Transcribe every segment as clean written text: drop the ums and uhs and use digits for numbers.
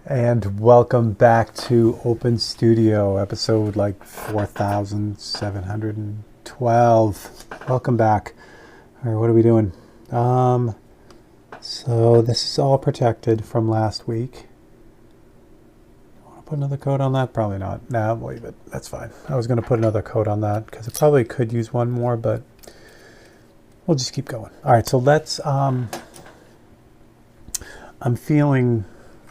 And welcome back to Open Studio, episode like 4712. Welcome back. All right, what are we doing? So this is all protected from last week. Want to put another coat on that? Probably not. Nah, I'll leave it. That's fine. I was going to put another coat on that because it probably could use one more, but we'll just keep going. All right, so let's, I'm feeling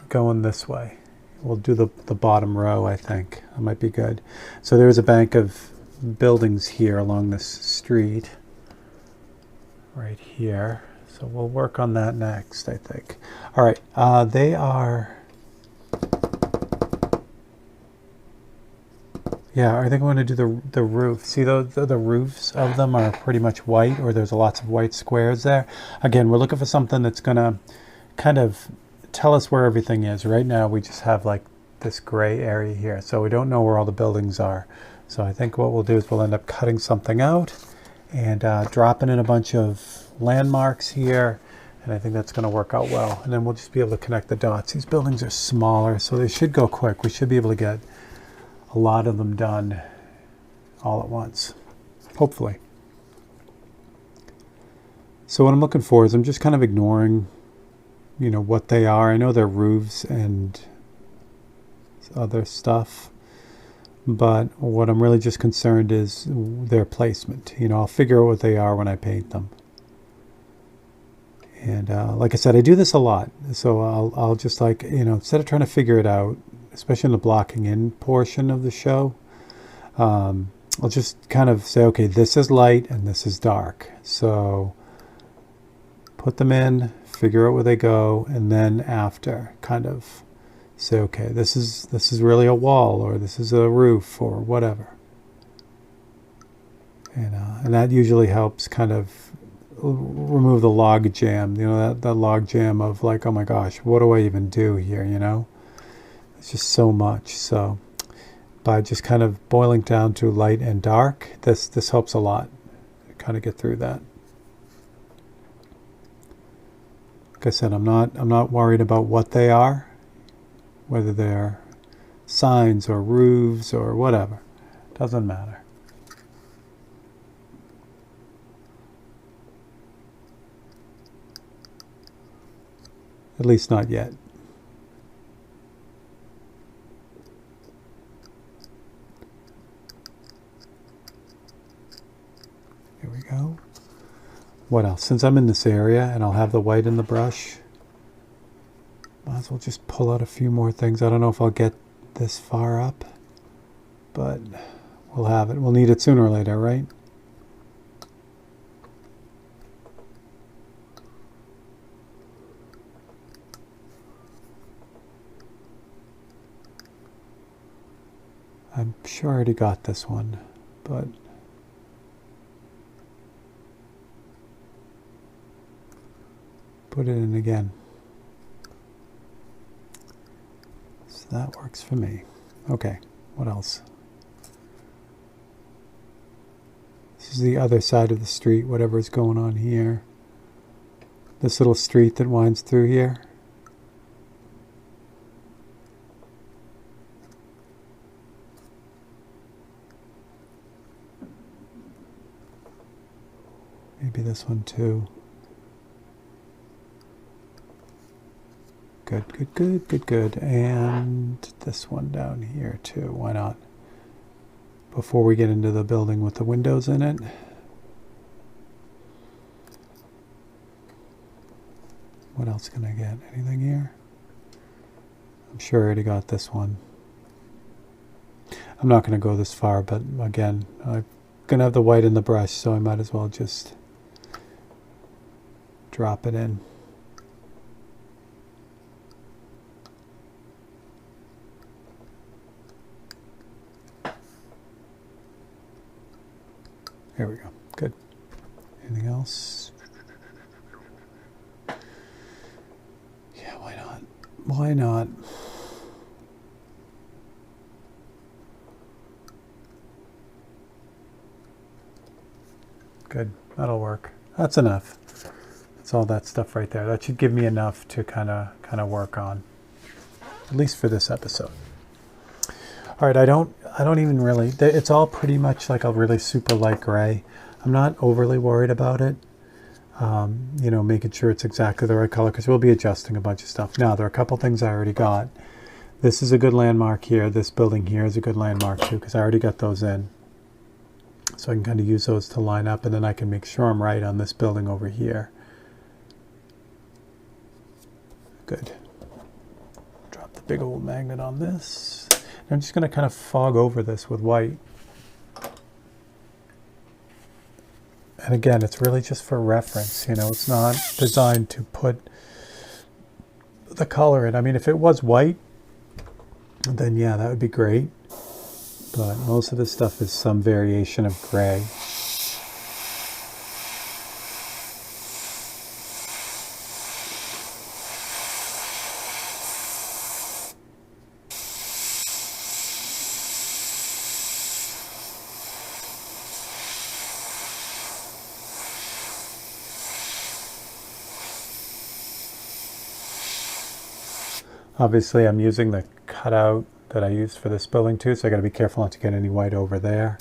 going this way. We'll do the bottom row, I think. That might be good. So there's a bank of buildings here along this street. Right here. So we'll work on that next, I think. All right. They are... Yeah, I think I'm going to do the roof. See, the roofs of them are pretty much white, or there's lots of white squares there. Again, we're looking for something that's going to kind of tell us where everything is. Right now we just have like this gray area here, so we don't know where all the buildings are. So I think what we'll do is we'll end up cutting something out and dropping in a bunch of landmarks here, and I think that's going to work out well. And then we'll just be able to connect the dots. These buildings are smaller, so they should go quick. We should be able to get a lot of them done all at once, hopefully. So what I'm looking for is I'm just kind of ignoring what they are. I know they're roofs and other stuff, but what I'm really just concerned is their placement. I'll figure out what they are when I paint them. And like I said, I do this a lot, so I'll just instead of trying to figure it out, especially in the blocking in portion of the show, I'll just kind of say, okay, this is light and this is dark, so put them in, figure out where they go, and then after kind of say, okay, this is really a wall, or this is a roof, or whatever. And that usually helps kind of remove the log jam, that log jam of like, oh my gosh, what do I even do here, It's just so much. So by just kind of boiling down to light and dark, this helps a lot kind of get through that. Like I said, I'm not worried about what they are, whether they're signs or roofs or whatever. Doesn't matter. At least not yet. Here we go. What else? Since I'm in this area and I'll have the white in the brush, might as well just pull out a few more things. I don't know if I'll get this far up, but we'll have it. We'll need it sooner or later, right? I'm sure I already got this one, but put it in again. So that works for me. Okay, what else? This is the other side of the street, whatever's going on here. This little street that winds through here. Maybe this one too. Good, good, good, good, good. And this one down here too. Why not? Before we get into the building with the windows in it. What else can I get? Anything here? I'm sure I already got this one. I'm not going to go this far, but again, I'm going to have the white in the brush, so I might as well just drop it in. There we go. Good. Anything else? Yeah, why not? Why not? Good. That'll work. That's enough. That's all that stuff right there. That should give me enough to kind of work on. at least for this episode. All right, I don't even really, it's all pretty much like a really super light gray. I'm not overly worried about it. You know, making sure it's exactly the right color, because we'll be adjusting a bunch of stuff. Now, there are a couple things I already got. This is a good landmark here. This building here is a good landmark too, because I already got those in. So I can kind of use those to line up, and then I can make sure I'm right on this building over here. Good. Drop the big old magnet on this. I'm just going to kind of fog over this with white. And again, it's really just for reference. You know, it's not designed to put the color in. I mean, if it was white, then yeah, that would be great. But most of this stuff is some variation of gray. Obviously, I'm using the cutout that I used for this building too, so I got to be careful not to get any white over there.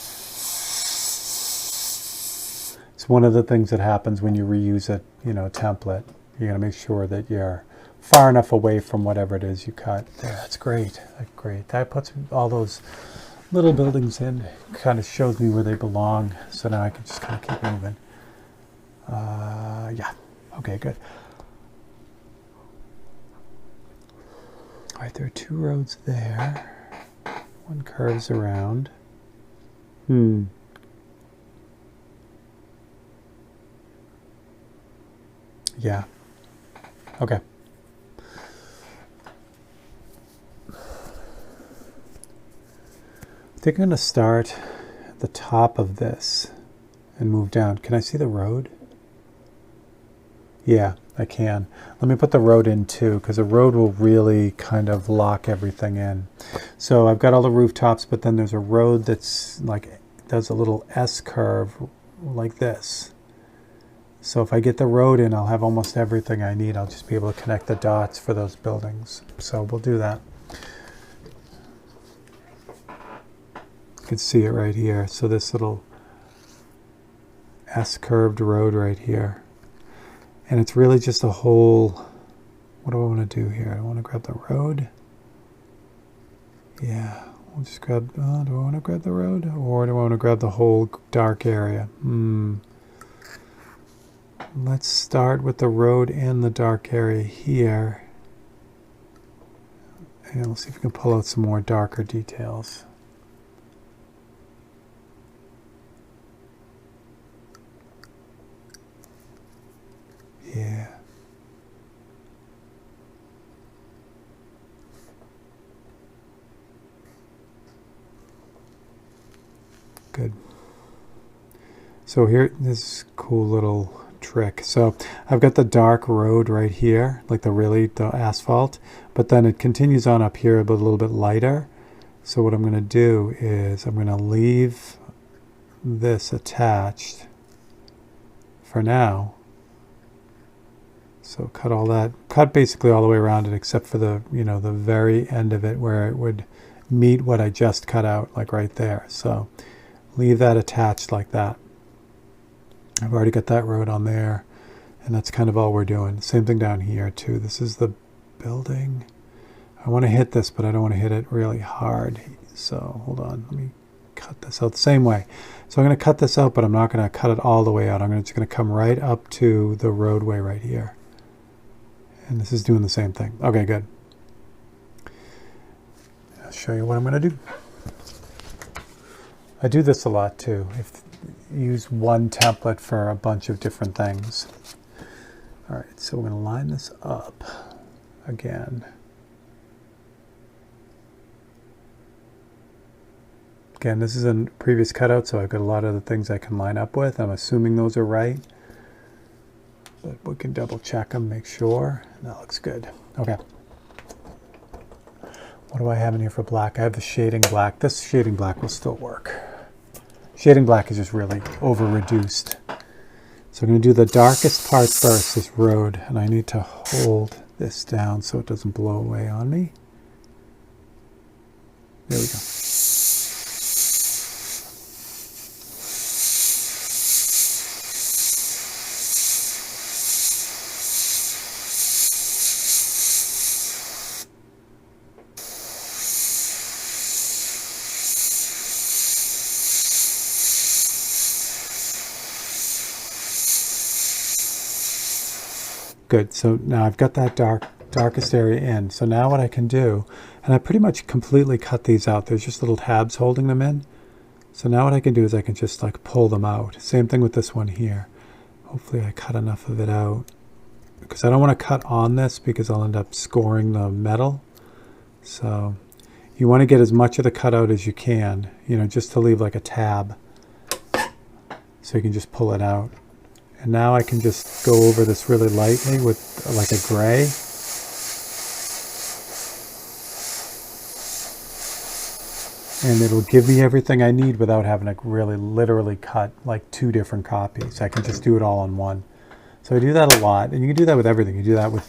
It's one of the things that happens when you reuse a template. You got to make sure that you're far enough away from whatever it is you cut. There, that's great. That's great. That puts all those little buildings in. Kind of shows me where they belong. So now I can just kind of keep moving. Yeah. Okay. Good. All right, there are two roads there. One curves around. Yeah. Okay. I think I'm going to start at the top of this and move down. Can I see the road? Yeah, I can. Let me put the road in too, because the road will really kind of lock everything in. So I've got all the rooftops, but then there's a road that's like, does a little S curve like this. So if I get the road in, I'll have almost everything I need. I'll just be able to connect the dots for those buildings. So we'll do that. You can see it right here. So this little S curved road right here. And it's really just a whole, what do I want to do here? I want to grab the road. Yeah, we'll just grab, do I want to grab the road? Or do I want to grab the whole dark area? Let's start with the road and the dark area here. And let's see if we can pull out some more darker details. Yeah. Good. So here, this cool little trick. So I've got the dark road right here, like the asphalt, but then it continues on up here, but a little bit lighter. So what I'm going to do is I'm going to leave this attached for now. So cut basically all the way around it, except for the very end of it where it would meet what I just cut out, like right there. So leave that attached like that. I've already got that road on there, and that's kind of all we're doing. Same thing down here too. This is the building. I want to hit this, but I don't want to hit it really hard. So hold on, let me cut this out the same way. So I'm going to cut this out, but I'm not going to cut it all the way out. I'm just going to come right up to the roadway right here. And this is doing the same thing. Okay, good. I'll show you what I'm going to do. I do this a lot too. Use one template for a bunch of different things. All right, so we're going to line this up again. Again, this is a previous cutout, so I've got a lot of the things I can line up with. I'm assuming those are right, but we can double check them, make sure. That looks good. Okay. What do I have in here for black? I have the shading black. This shading black will still work. Shading black is just really over-reduced. So I'm going to do the darkest part first, this road, and I need to hold this down so it doesn't blow away on me. There we go. Good, so now I've got that darkest area in. So now what I can do, and I pretty much completely cut these out. There's just little tabs holding them in. So now what I can do is I can just like pull them out. Same thing with this one here. Hopefully I cut enough of it out, because I don't want to cut on this because I'll end up scoring the metal. So you want to get as much of the cutout as you can, you know, just to leave like a tab. So you can just pull it out. And now I can just go over this really lightly with like a gray. And it'll give me everything I need without having to really literally cut like 2 different copies. I can just do it all in one. So I do that a lot. And you can do that with everything. You do that with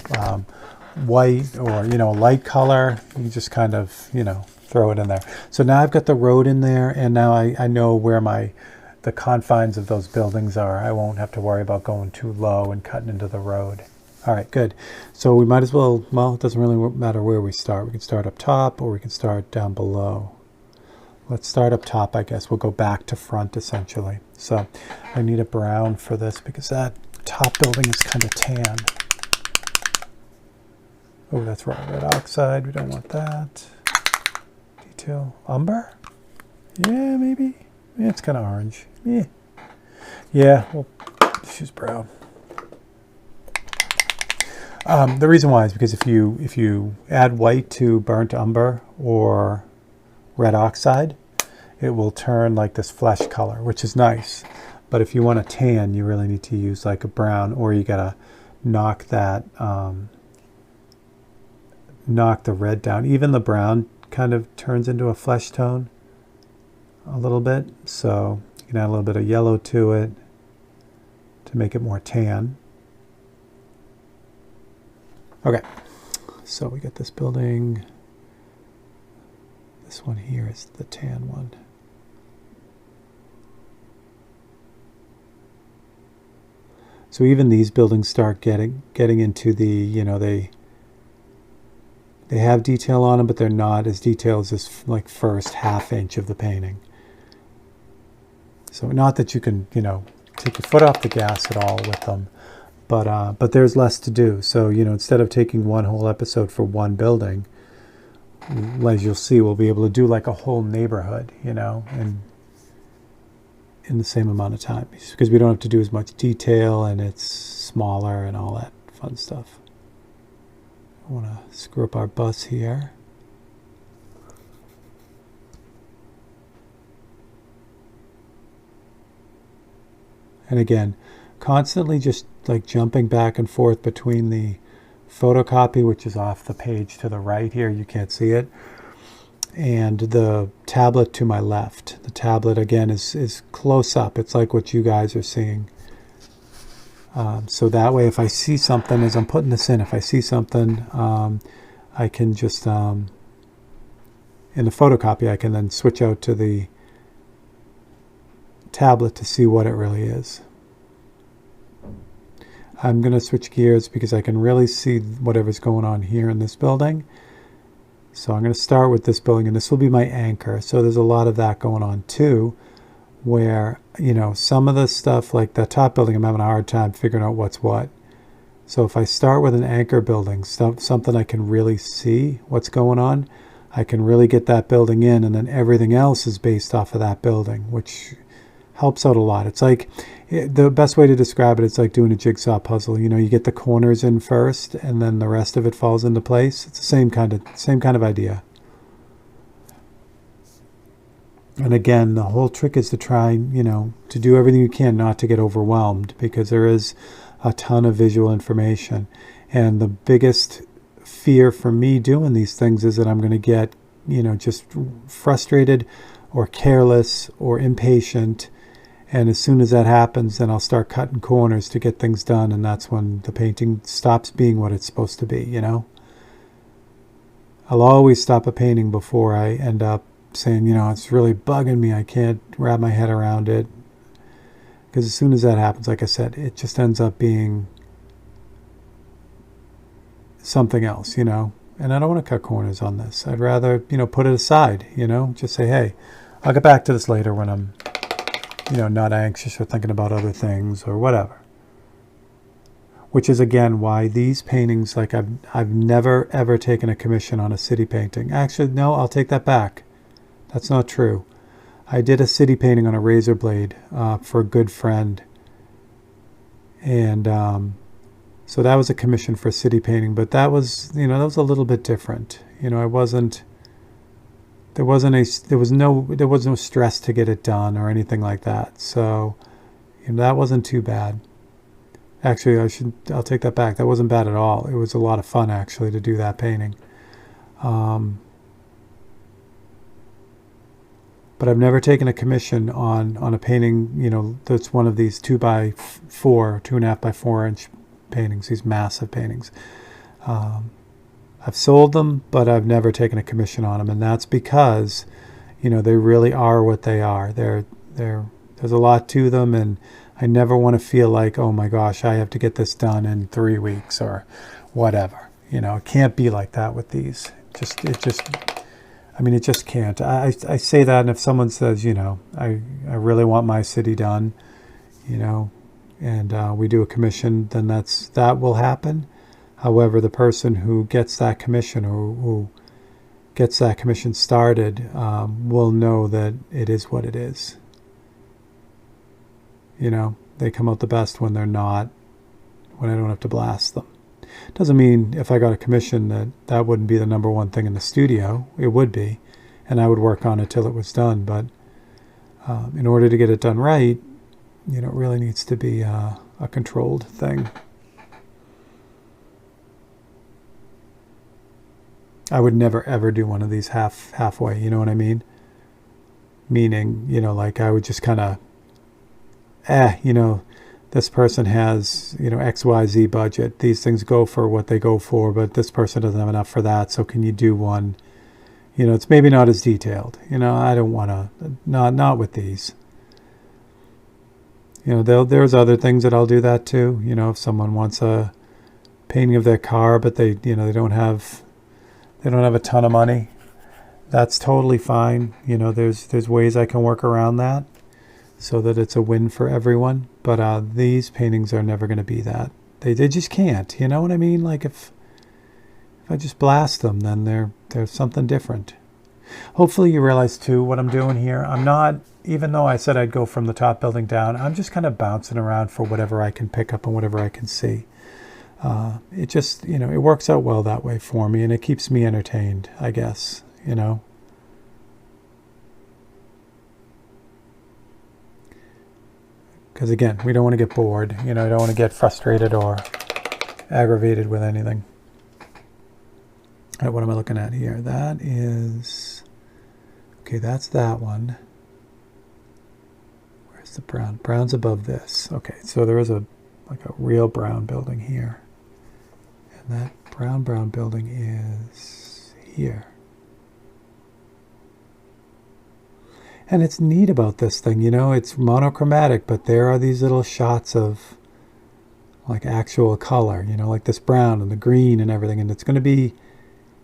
white or, you know, light color. You just kind of, you know, throw it in there. So now I've got the road in there, and now I know where the confines of those buildings are. I won't have to worry about going too low and cutting into the road. All right, good. So we might as well, it doesn't really matter where we start. We can start up top or we can start down below. Let's start up top, I guess. We'll go back to front, essentially. So I need a brown for this because that top building is kind of tan. Oh, that's raw red oxide. We don't want that. Detail. Umber? Yeah, maybe. Yeah, it's kind of orange. Yeah, we'll choose brown. The reason why is because if you add white to burnt umber or red oxide, it will turn like this flesh color, which is nice. But if you want a tan, you really need to use like a brown, or you gotta knock that, knock the red down. Even the brown kind of turns into a flesh tone a little bit, so you can add a little bit of yellow to it to make it more tan. Okay, so we got this building. This one here is the tan one. So even these buildings start getting into the, you know, they have detail on them, but they're not as detailed as this like first half inch of the painting. So not that you can, you know, take your foot off the gas at all with them, but there's less to do. So, you know, instead of taking one whole episode for one building, as you'll see, we'll be able to do like a whole neighborhood, you know, and in the same amount of time, because we don't have to do as much detail and it's smaller and all that fun stuff. I want to screw up our bus here. And again, constantly just like jumping back and forth between the photocopy, which is off the page to the right here, you can't see it, and the tablet to my left. The tablet again is close up. It's like what you guys are seeing. So that way if I see something as I'm putting this in, if I see something, I can just, in the photocopy, I can then switch out to the tablet to see what it really is. I'm going to switch gears because I can really see whatever's going on here in this building. So I'm going to start with this building, and this will be my anchor. So there's a lot of that going on too, where, you know, some of the stuff like that top building, I'm having a hard time figuring out what's what. So if I start with an anchor building, something I can really see what's going on, I can really get that building in, and then everything else is based off of that building, which helps out a lot. It's like, the best way to describe it, it's like doing a jigsaw puzzle. You know, you get the corners in first, and then the rest of it falls into place. It's the same kind of idea. And again, the whole trick is to try, you know, to do everything you can not to get overwhelmed, because there is a ton of visual information. And the biggest fear for me doing these things is that I'm going to get, you know, just frustrated or careless or impatient. And as soon as that happens, then I'll start cutting corners to get things done. And that's when the painting stops being what it's supposed to be, you know? I'll always stop a painting before I end up saying, it's really bugging me. I can't wrap my head around it. Because as soon as that happens, like I said, it just ends up being something else, And I don't want to cut corners on this. I'd rather, put it aside, just say, hey, I'll get back to this later when I'm, not anxious or thinking about other things or whatever. Which is, again, why these paintings, like I've never, ever taken a commission on a city painting. Actually, no, I'll take that back. That's not true. I did a city painting on a razor blade for a good friend. And so that was a commission for a city painting. But that was, that was a little bit different. I wasn't, there was no stress to get it done or anything like that. So, that wasn't too bad. Actually, I'll take that back. That wasn't bad at all. It was a lot of fun, actually, to do that painting. But I've never taken a commission on a painting, that's one of these 2x4, 2.5 by 4 inch paintings, these massive paintings. I've sold them, but I've never taken a commission on them. And that's because, they really are what they are. There's a lot to them, and I never want to feel like, oh my gosh, I have to get this done in 3 weeks or whatever. It can't be like that with these. It just can't. I say that, and if someone says, I really want my city done, and we do a commission, then that will happen. However, the person who gets that commission or who gets that commission started will know that it is what it is. They come out the best when they're not, when I don't have to blast them. Doesn't mean if I got a commission that wouldn't be the number one thing in the studio. It would be, and I would work on it till it was done. But in order to get it done right, it really needs to be a controlled thing. I would never ever do one of these halfway. You know what I mean? Meaning, like I would just kind of, this person has, XYZ budget. These things go for what they go for, but this person doesn't have enough for that. So can you do one? It's maybe not as detailed. I don't want to, not with these. There's other things that I'll do that too. If someone wants a painting of their car, but they don't have a ton of money, that's totally fine. There's ways I can work around that so that it's a win for everyone. But these paintings are never going to be that. They just can't. You know what I mean? Like if I just blast them, then they're something different. Hopefully you realize too what I'm doing here. I'm not, even though I said I'd go from the top building down, I'm just kind of bouncing around for whatever I can pick up and whatever I can see. It just, it works out well that way for me, and it keeps me entertained, I guess, Because again, we don't want to get bored, I don't want to get frustrated or aggravated with anything. All right, what am I looking at here? That is, okay, that's that one. Where's the brown? Brown's above this. Okay, so there is a real brown building here. And that brown building is here. And it's neat about this thing, it's monochromatic, but there are these little shots of like actual color, like this brown and the green and everything, and it's going to be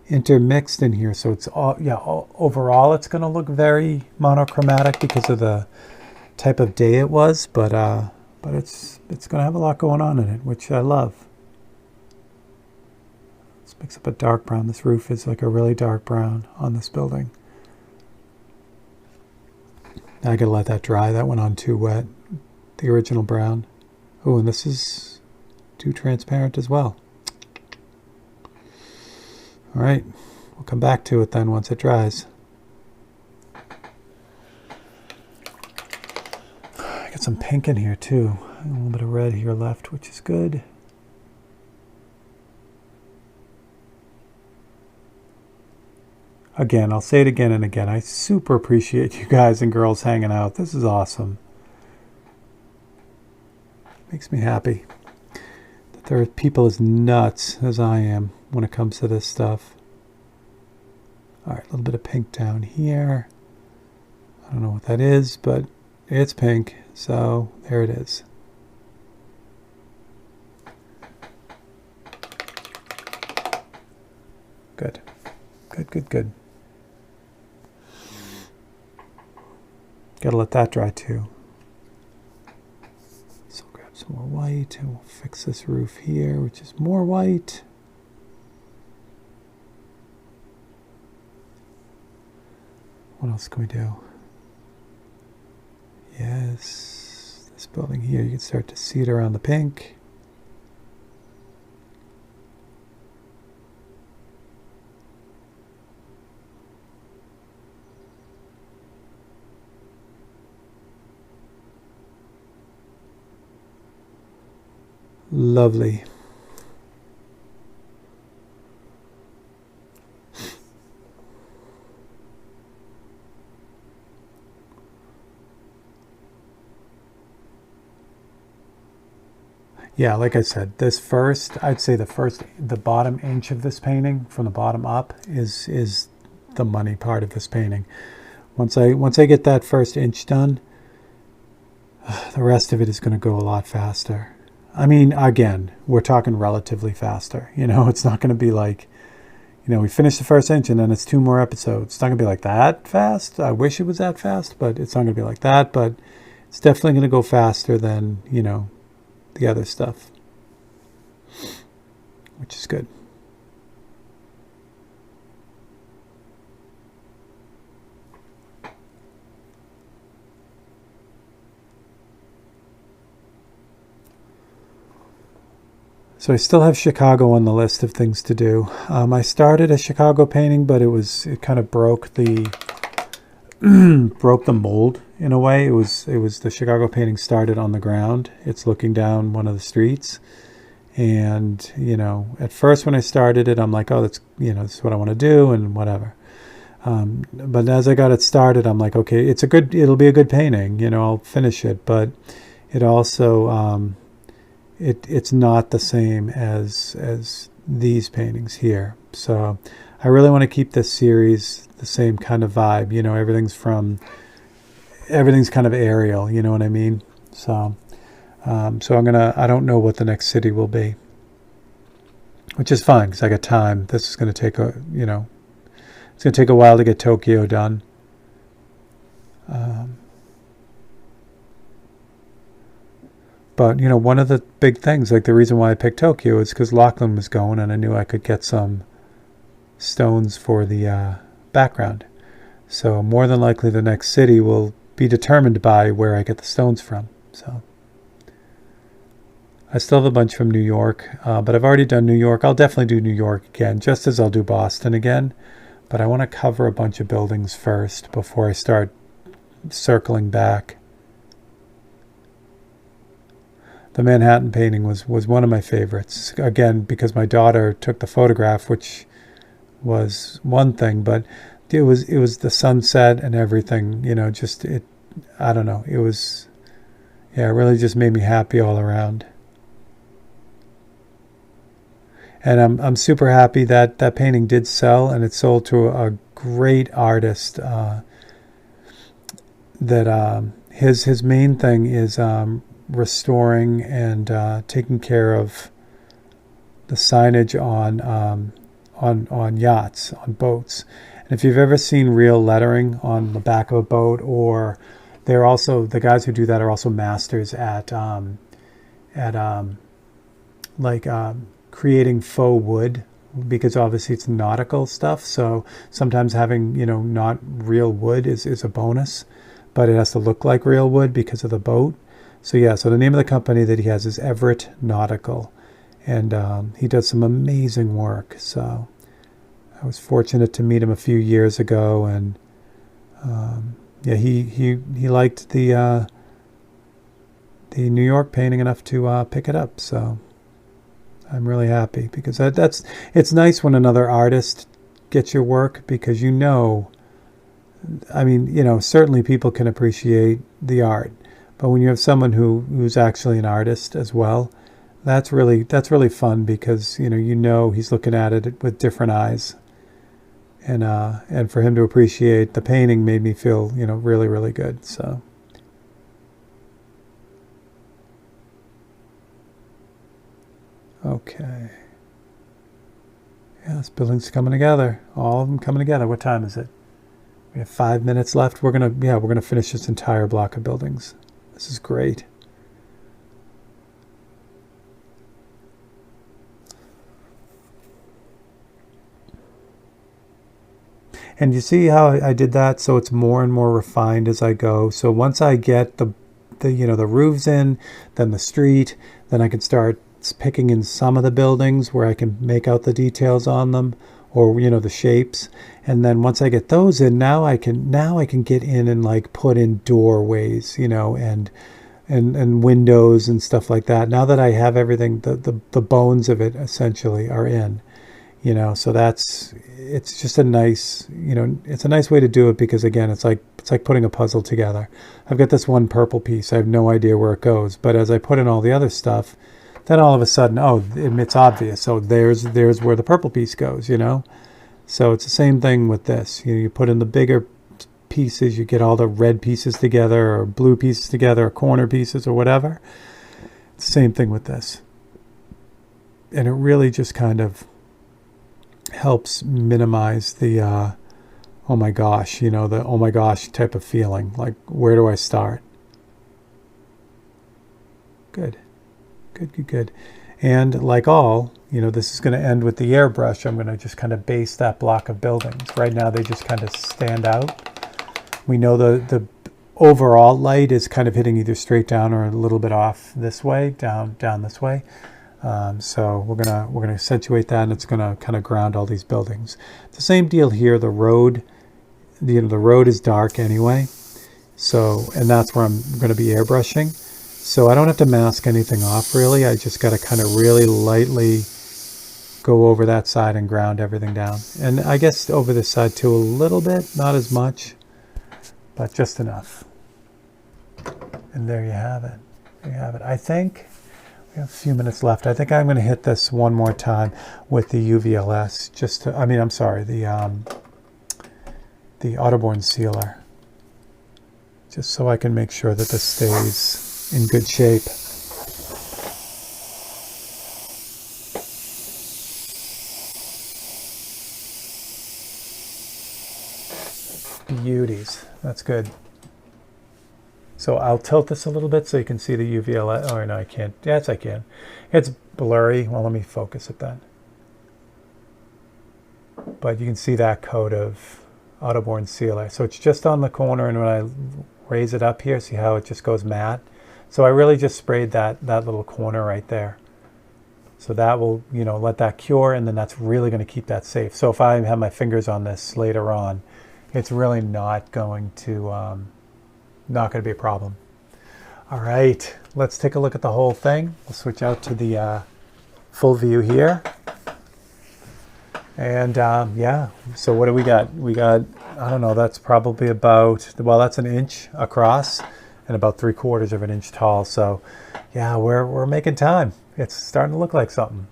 intermixed in here. So it's overall it's going to look very monochromatic because of the type of day it was, but it's going to have a lot going on in it, which I love. This picks up a dark brown. This roof is like a really dark brown on this building. I gotta let that dry. That went on too wet. The original brown. Oh, and this is too transparent as well. All right, we'll come back to it then once it dries. I got some pink in here too. A little bit of red here left, which is good. Again, I'll say it again and again. I super appreciate you guys and girls hanging out. This is awesome. Makes me happy that there are people as nuts as I am when it comes to this stuff. All right, a little bit of pink down here. I don't know what that is, but it's pink, so there it is. Good, good, good, good. Gotta let that dry too. So I'll grab some more white and we'll fix this roof here, which is more white. What else can we do? Yes, this building here, you can start to see it around the pink. Lovely. Yeah, like I said, I'd say the bottom inch of this painting from the bottom up is the money part of this painting. Once I get that first inch done, the rest of it is going to go a lot faster. I mean, again, we're talking relatively faster. It's not going to be like, we finish the first inch and then it's 2 more episodes. It's not going to be like that fast. I wish it was that fast, but it's not going to be like that. But it's definitely going to go faster than, the other stuff, which is good. So I still have Chicago on the list of things to do. I started a Chicago painting, but it kind of broke the broke the mold in a way. It was the Chicago painting started on the ground. It's looking down one of the streets, and at first when I started it, I'm like, oh, that's this is what I want to do and whatever. But as I got it started, I'm like, okay, it'll be a good painting. I'll finish it, but it also it's not the same as these paintings here. So I really want to keep this series the same kind of vibe. Everything's kind of aerial, you know what I mean? So I don't know what the next city will be, which is fine because I got time. This is going to take it's going to take a while to get Tokyo done. But, one of the big things, like the reason why I picked Tokyo is because Lachlan was going and I knew I could get some stones for the background. So more than likely the next city will be determined by where I get the stones from. So I still have a bunch from New York, but I've already done New York. I'll definitely do New York again, just as I'll do Boston again. But I want to cover a bunch of buildings first before I start circling back. The Manhattan painting was one of my favorites. Again, because my daughter took the photograph, which was one thing, but it was the sunset and everything, I don't know. It was, it really just made me happy all around. And I'm super happy that painting did sell, and it sold to a great artist. His main thing is restoring and taking care of the signage on yachts, on boats. And if you've ever seen real lettering on the back of a boat, or they're also, the guys who do that are also masters at creating faux wood, because obviously it's nautical stuff. So sometimes having, not real wood is a bonus, but it has to look like real wood because of the boat. So the name of the company that he has is Everett Nautical, and he does some amazing work. So I was fortunate to meet him a few years ago, and he liked the New York painting enough to pick it up. So I'm really happy, because it's nice when another artist gets your work, because certainly people can appreciate the art. But when you have someone who's actually an artist as well, that's really fun, because he's looking at it with different eyes, and for him to appreciate the painting made me feel, you know, really, really good. So. Okay. Yeah, this building's coming together. All of them coming together. What time is it? We have 5 minutes left. We're gonna finish this entire block of buildings. This is great. And you see how I did that? So it's more and more refined as I go. So once I get the roofs in, then the street, then I can start picking in some of the buildings where I can make out the details on them, or, you know, the shapes. And then once I get those in, now I can get in and like put in doorways, you know, and windows and stuff like that. Now that I have everything, the bones of it essentially are in, you know. So it's just a nice, you know, it's a nice way to do it, because again, it's like putting a puzzle together. I've got this one purple piece. I have no idea where it goes, but as I put in all the other stuff, then all of a sudden, oh, it's obvious. So there's where the purple piece goes, you know. So it's the same thing with this. You know, you put in the bigger pieces, you get all the red pieces together, or blue pieces together, or corner pieces, or whatever. Same thing with this. And it really just kind of helps minimize the oh my gosh, you know, the oh my gosh type of feeling. Like, where do I start? Good. Good. And like all, you know, this is going to end with the airbrush. I'm going to just kind of base that block of buildings. Right now they just kind of stand out. We know the overall light is kind of hitting either straight down or a little bit off this way, down this way. So we're gonna accentuate that, and it's gonna kind of ground all these buildings. The same deal here. The road, the road is dark anyway. So, and that's where I'm going to be airbrushing. So I don't have to mask anything off really. I just got to kind of really lightly go over that side and ground everything down. And I guess over this side too a little bit, not as much, but just enough. And there you have it. There you have it. I think we have a few minutes left. I think I'm going to hit this one more time with the UVLS, just to, the Autoborn sealer, just so I can make sure that this stays in good shape. Beauties. That's good. So I'll tilt this a little bit so you can see the UV. Oh, no, I can't. Yes, I can. It's blurry. Well, let me focus it then. But you can see that coat of Autoborn sealer. So it's just on the corner, and when I raise it up here, see how it just goes matte? So I really just sprayed that little corner right there. So that will, you know, let that cure, and then that's really going to keep that safe. So if I have my fingers on this later on, it's really not going to be a problem. All right, let's take a look at the whole thing. We'll switch out to the full view here. And yeah, so what do we got? We got, I don't know, that's probably about, well, that's an inch across and about 3/4 of an inch tall. So yeah, we're making time. It's starting to look like something.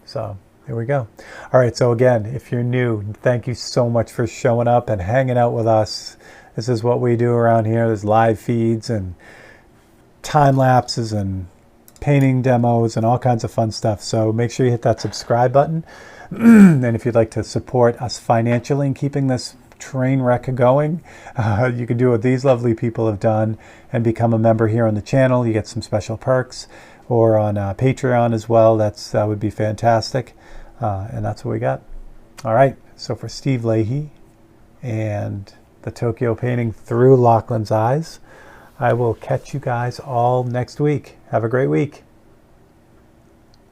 So here we go. All right, so again, if you're new, thank you so much for showing up and hanging out with us. This is what we do around here. There's live feeds and time lapses and painting demos and all kinds of fun stuff. So make sure you hit that subscribe button. And if you'd like to support us financially in keeping this train wreck going, you can do what these lovely people have done and become a member here on the channel. You get some special perks, or on Patreon as well. That would be fantastic. And that's what we got. All right, so for Steve Leahy and the Tokyo painting through Lachlan's eyes, I will catch you guys all next week. Have a great week.